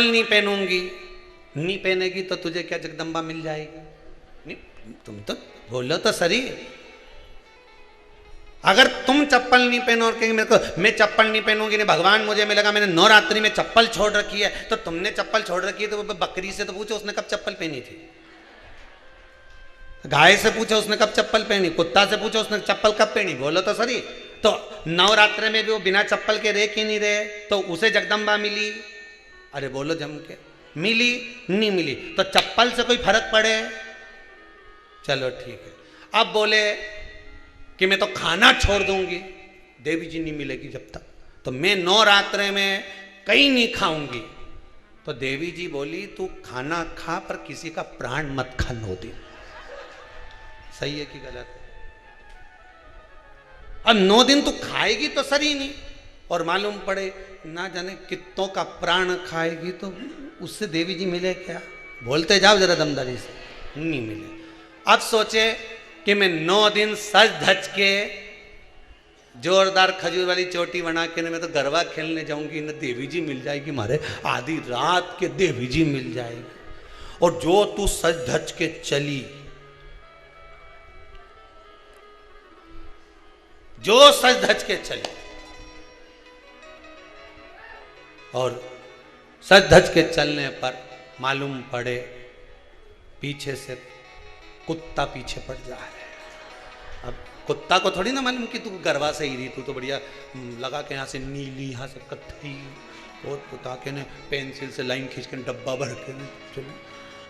नहीं पहनूंगी, नहीं पहनेगी तो तुझे क्या जगदम्बा मिल जाएगी? नहीं, तुम तो बोलो तो सही। अगर तुम चप्पल नहीं पहनो और कहेंगे मेरे को मैं चप्पल नहीं पहनूंगी, नहीं भगवान मुझे मिलेगा, मैंने नवरात्रि में चप्पल छोड़ रखी है, तो तुमने चप्पल छोड़ रखी है तो बकरी से तो पूछो उसने कब चप्पल पहनी थी, गाय से पूछो उसने कब चप्पल पहनी, कुत्ता से पूछो उसने चप्पल कब पहनी, बोलो तो सही। तो नवरात्र में भी वो बिना चप्पल के रह क्यों नहीं रहे? तो उसे जगदम्बा मिली, अरे बोलो जम के, मिली नहीं मिली तो चप्पल से कोई फर्क पड़े? चलो ठीक है। अब बोले कि मैं तो खाना छोड़ दूंगी, देवी जी नहीं मिलेगी जब तक, तो मैं नवरात्र में कहीं नहीं खाऊंगी। तो देवी जी बोली तू खाना खा पर किसी का प्राण मत खा 9 दिन। सही है कि गलत? अब 9 दिन तू खाएगी तो सही नहीं, और मालूम पड़े ना जाने कितनों का प्राण खाएगी तो उससे देवी जी मिले क्या? बोलते जाओ जरा दमदारी से, नहीं मिले। अब सोचे कि मैं 9 दिन सज धज के जोरदार खजूर वाली चोटी बना के मैं तो गरबा खेलने जाऊंगी, न देवी जी मिल जाएगी मारे, आधी रात के देवी जी मिल जाएगी। और जो तू सज धज के चली, जो सज धज के चली और सज धज के चलने पर मालूम पड़े पीछे से कुत्ता पीछे पड़ जा रहा है। अब कुत्ता को थोड़ी ना मालूम कि तू गरबा से ही रही, तू तो बढ़िया लगा के यहाँ से नीली, यहाँ से कत्थई, और कुत्ता के ने पेंसिल से लाइन खींच के डब्बा भर के चलो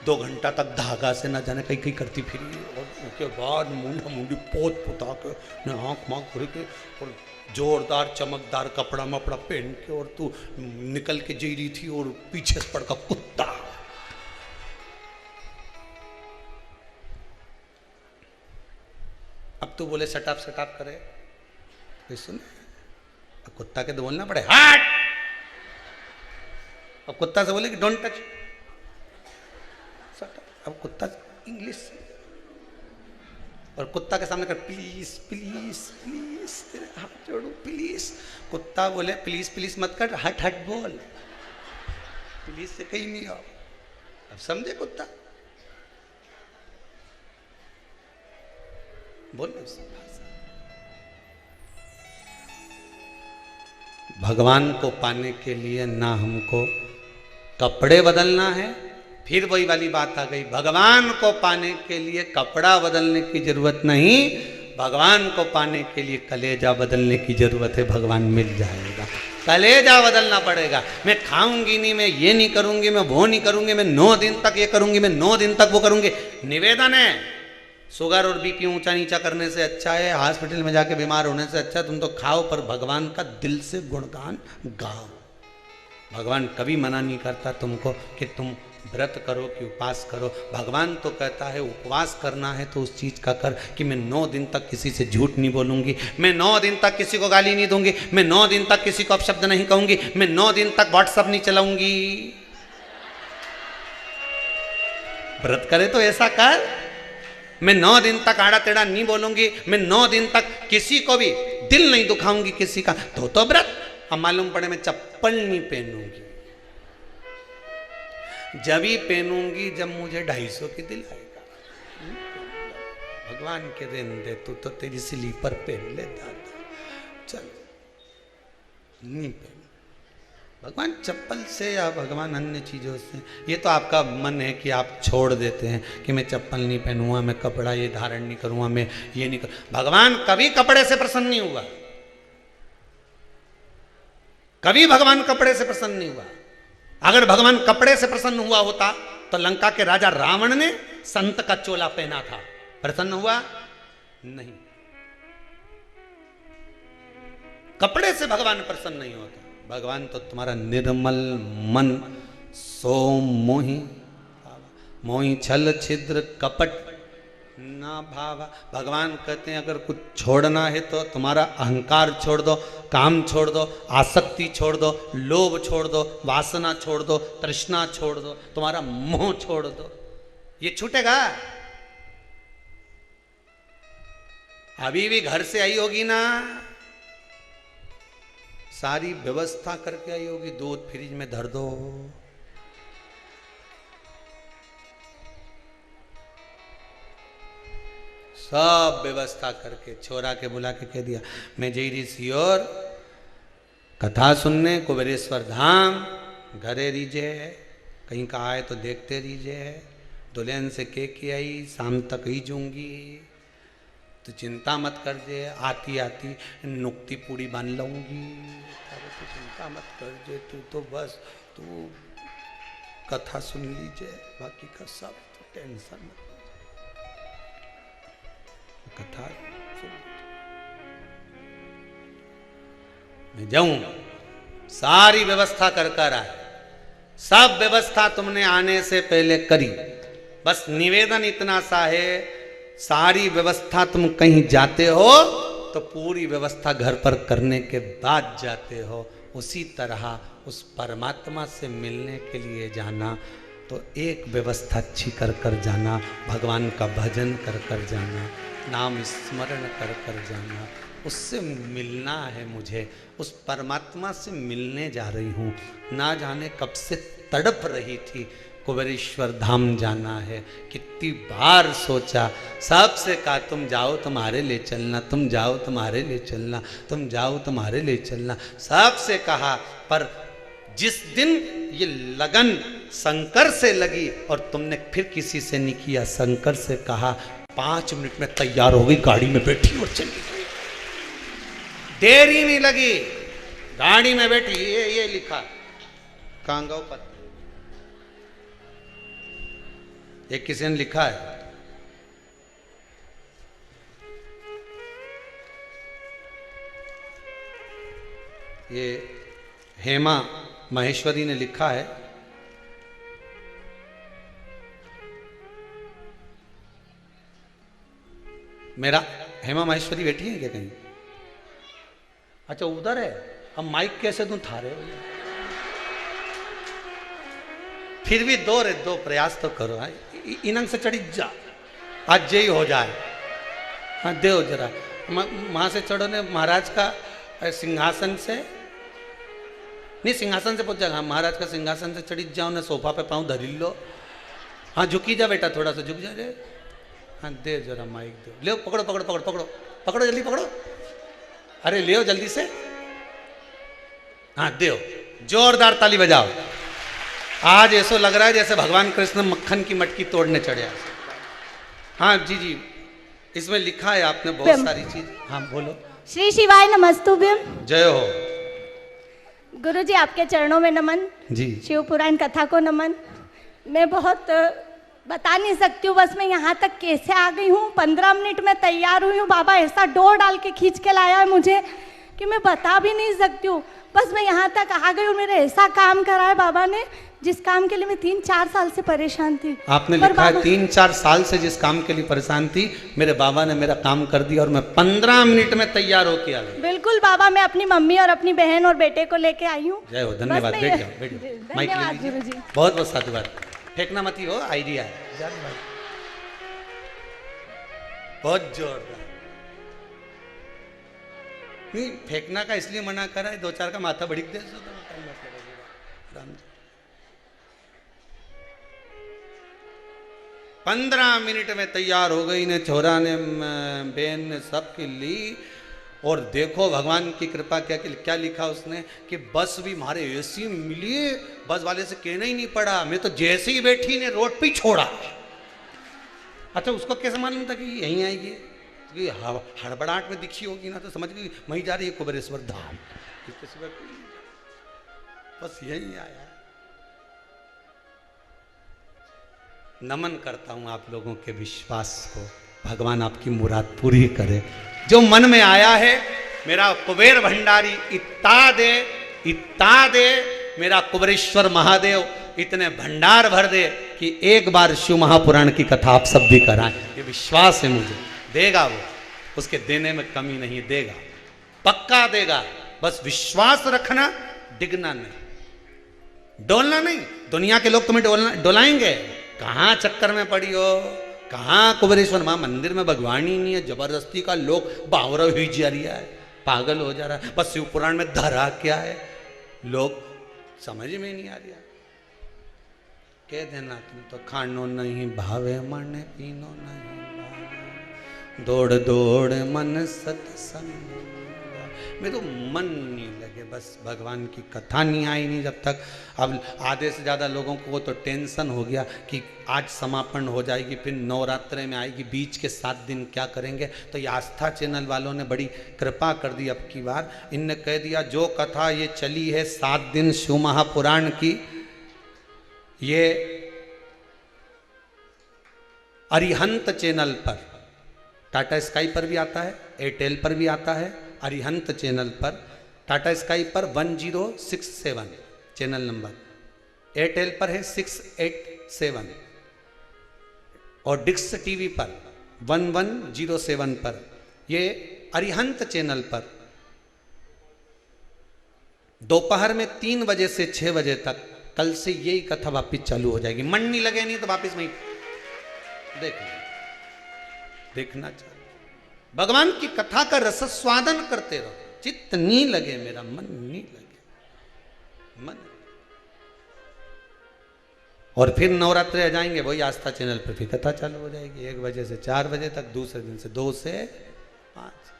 2 घंटा तक धागा से ना जाने कहीं कहीं करती फिरी, और उसके बाद मुंडा मुंडी पोत पुता के आँख माँख भर के और जोरदार चमकदार कपड़ा मपड़ा पहन के, और तू निकल के जी रही थी और पीछे से पड़का कुत्ता। अब तू बोले सटाप करे तो सुन, अब कुत्ता के तो बोलना पड़े हट, अब कुत्ता से बोले कि डोंट टच, अब कुत्ता इंग्लिश, और कुत्ता के सामने कर प्लीज प्लीज प्लीज, तेरे हाथ जोड़ू प्लीज। कुत्ता बोले प्लीज प्लीज मत कर, हट हट बोल, प्लीज से कहीं नहीं आओ। अब समझे कुत्ता? बोल भगवान को पाने के लिए ना हमको कपड़े बदलना है, फिर वही वाली बात आ गई, भगवान को पाने के लिए कपड़ा बदलने की जरूरत नहीं, भगवान को पाने के लिए कलेजा बदलने की जरूरत है, भगवान मिल जाएगा। कलेजा बदलना पड़ेगा। मैं खाऊंगी नहीं, मैं ये नहीं करूंगी, मैं वो नहीं करूंगी, मैं 9 दिन तक ये करूंगी, मैं 9 दिन तक वो करूंगी। निवेदन है, शुगर और बीपी ऊंचा नीचा करने से अच्छा है, हॉस्पिटल में जाके बीमार होने से अच्छा तुम तो खाओ, पर भगवान का दिल से गुणगान गाओ। भगवान कभी मना नहीं करता तुमको कि तुम व्रत करो कि उपवास करो। भगवान तो कहता है उपवास करना है तो उस चीज़ का कर कि मैं 9 दिन तक किसी से झूठ नहीं बोलूंगी, मैं 9 दिन तक किसी को गाली नहीं दूंगी, मैं 9 दिन तक किसी को अपशब्द नहीं कहूंगी, मैं 9 दिन तक व्हाट्सएप नहीं चलाऊंगी। व्रत करे तो ऐसा कर, मैं 9 दिन तक आड़ा टेढ़ा नहीं बोलूंगी, मैं 9 दिन तक किसी को भी दिल नहीं दुखाऊंगी किसी का, तो व्रत। अब मालूम पड़े मैं चप्पल नहीं पहनूंगी, जब ही पहनूंगी जब मुझे 250 की दिल आएगा। भगवान के दिन दे, तू तो तेरी स्लीपर पहन ले दादा, चल नहीं पहन। भगवान चप्पल से या भगवान अन्य चीज़ों से, ये तो आपका मन है कि आप छोड़ देते हैं कि मैं चप्पल नहीं पहनूंगा, मैं कपड़ा ये धारण नहीं करूंगा, मैं ये नहीं कर। भगवान कभी कपड़े से प्रसन्न नहीं हुआ, कभी भगवान कपड़े से प्रसन्न नहीं हुआ। अगर भगवान कपड़े से प्रसन्न हुआ होता तो लंका के राजा रावण ने संत का चोला पहना था, प्रसन्न हुआ नहीं। कपड़े से भगवान प्रसन्न नहीं होता। भगवान तो तुम्हारा निर्मल मन सो मोहि मोहि छल छिद्र कपट ना भावा। भगवान कहते हैं अगर कुछ छोड़ना है तो तुम्हारा अहंकार छोड़ दो, काम छोड़ दो, आसक्ति छोड़ दो, लोभ छोड़ दो, वासना छोड़ दो, तृष्णा छोड़ दो, तुम्हारा मोह छोड़ दो, ये छूटेगा। अभी भी घर से आई होगी ना, सारी व्यवस्था करके आई होगी, दूध फ्रिज में धर दो, सब व्यवस्था करके छोरा के बुला के कह दिया, मैं जई रही सी और कथा सुनने कुबेरेश्वर धाम, घरे रीजे है, कहीं का आए तो देखते रीजे है, दुल्हन से के आई शाम तक ही जूंगी, तो चिंता मत कर जे, आती आती नुक्ति पूरी बन लूंगी, अरे तो चिंता मत कर जे, तू तो बस तू कथा सुन लीजिए, बाकी का सब तो टेंशन मत, कथा सुन, मैं जाऊं, सारी व्यवस्था कर कर आए, सब व्यवस्था तुमने आने से पहले करी, बस निवेदन इतना सा है, सारी व्यवस्था तुम कहीं जाते हो तो पूरी व्यवस्था घर पर करने के बाद जाते हो, उसी तरह उस परमात्मा से मिलने के लिए जाना तो एक व्यवस्था अच्छी कर कर जाना, भगवान का भजन कर कर जाना, नाम स्मरण कर कर जाना, उससे मिलना है मुझे, उस परमात्मा से मिलने जा रही हूँ, ना जाने कब से तड़प रही थी, कुबेरेश्वर धाम जाना है, कितनी बार सोचा, सबसे कहा तुम जाओ तुम्हारे ले चलना, तुम जाओ तुम्हारे ले चलना, तुम जाओ तुम्हारे ले चलना, सबसे कहा, पर जिस दिन ये लगन शंकर से लगी और तुमने फिर किसी से नहीं किया, शंकर से कहा 5 मिनट में तैयार हो गई, गाड़ी में बैठी और चली गई, देरी नहीं लगी, गाड़ी में बैठी, ये लिखा कांगाव पर, एक किसी ने लिखा है, ये हेमा महेश्वरी ने लिखा है, मेरा हेमा महेश्वरी बैठी है क्या कहीं? अच्छा उधर है, अब माइक कैसे तुम थारे हो? फिर भी दो प्रयास तो करो, इनंग से चढ़ी जा, आज जे ही हो जाए, हाँ देव जरा वहां से चढ़ो ने महाराज का सिंहासन से, नहीं सिंहासन से पहुंच जाएगा, हाँ महाराज का सिंहासन से चढ़ी जाओ ना, सोफा पे पाँव धरी लो, हाँ झुकी जा बेटा, थोड़ा सा झुक जा रे, हाँ दे जरा माइक दो, ले पकड़ो पकड़ो पकड़ो पकड़ो पकड़ो जल्दी पकड़ो, अरे ले जल्दी से, हाँ दो, जोरदार ताली बजाओ, आज ऐसा लग रहा है जैसे भगवान कृष्ण मक्खन की मटकी तोड़ने चढ़े। हाँ जी जी, इसमें लिखा है आपने बहुत सारी चीज, हाँ बोलो। श्री शिवाय नमस्तुभ्यम। जय हो। गुरु जी आपके चरणों में नमन जी। शिव पुराण कथा को नमन। मैं बहुत बता नहीं सकती हूँ, बस मैं यहाँ तक कैसे आ गई हूँ। 15 मिनट में तैयार हुई हूँ, बाबा ऐसा डोर डाल के खींच के लाया है मुझे कि मैं बता भी नहीं सकती हूँ। बस मैं यहाँ तक आ गई हूँ, मेरे ऐसा काम करा है बाबा ने जिस काम के लिए मैं 3-4 साल से परेशान थी। आपने लिखा है 3-4 साल से जिस काम के लिए परेशान थी, मेरे बाबा ने मेरा काम कर दिया और मैं 15 मिनट में तैयार होके आ गई। बिल्कुल बाबा, मैं अपनी मम्मी और अपनी बहन और बेटे को लेके आई हूँ। जय हो, धन्यवाद। बैठ जाओ बैठ जाओ, माइक ले लीजिए। बहुत बहुत साधुवाद, फेंकना मत ही हो, आइडिया है बहुत जोरदार। नहीं फेंकना का इसलिए मना करा है, 2-4 का माथा भड़क दे राम जी। 15 मिनट में तैयार हो गई ने, छोरा ने बहन ने सबकी ली। और देखो भगवान की कृपा क्या लिखा उसने कि बस भी हमारे ऐसी मिली, बस वाले से कहना ही नहीं पड़ा, मैं तो जैसे ही बैठी ने रोड पे ही छोड़ा। अच्छा उसको कैसे मालूम था कि यहीं आएगी? हड़बड़ाहट में दिखी होगी ना, तो समझ गई वहीं जा रही है कुबेरेश्वर धाम। बस यही आया। नमन करता हूं आप लोगों के विश्वास को, भगवान आपकी मुराद पूरी करे। जो मन में आया है, मेरा कुबेर भंडारी इत्ता दे, मेरा कुबेरेश्वर महादेव इतने भंडार भर दे कि एक बार शिव महापुराण की कथा आप सब भी कराएं। ये विश्वास है मुझे, देगा वो, उसके देने में कमी नहीं, देगा, पक्का देगा। बस विश्वास रखना, डिगना नहीं, डोलना नहीं। दुनिया के लोग तुम्हें डोलाएंगे, कहाँ चक्कर में पड़ी हो, कहाँ कुबेरेश्वर मां मंदिर में भगवान ही नहीं है, जबरदस्ती का लोग बावरा हुई जा रहा है, पागल हो जा रहा है। बस शिव पुराण में धरा क्या है, लोग समझ में नहीं आ रहा। कह देना तुम तो खानो नहीं भावे, मन पीनो नहीं भावे, दौड़ दौड़ मन सत्संग, मेरे तो मन नहीं लगे, बस भगवान की कथा नहीं आई नहीं जब तक। अब आधे से ज़्यादा लोगों को तो टेंशन हो गया कि आज समापन हो जाएगी, फिर नवरात्रे में आएगी, बीच के 7 दिन क्या करेंगे। तो ये आस्था चैनल वालों ने बड़ी कृपा कर दी अब की बार, इनने कह दिया जो कथा ये चली है 7 दिन शिव महापुराण की, ये अरिहंत चैनल पर, टाटा स्काई पर भी आता है, एयरटेल पर भी आता है, अरिहंत चैनल पर, टाटा स्काई पर 1067 चैनल नंबर, एयरटेल पर है 687 और डिक्स टीवी पर 1107 पर, ये अरिहंत चैनल पर दोपहर में 3 बजे से 6 बजे तक कल से यही कथा वापिस चालू हो जाएगी। मन नहीं लगे नहीं तो वापिस वहीं देखना चाहिए। भगवान की कथा का रसस्वादन करते रहो, चित्त नहीं लगे मेरा, मन नहीं लगे मन। और फिर नवरात्रि आ जाएंगे, वही आस्था चैनल पर फिर कथा चालू हो जाएगी 1 बजे से 4 बजे तक, दूसरे दिन से 2 से 5।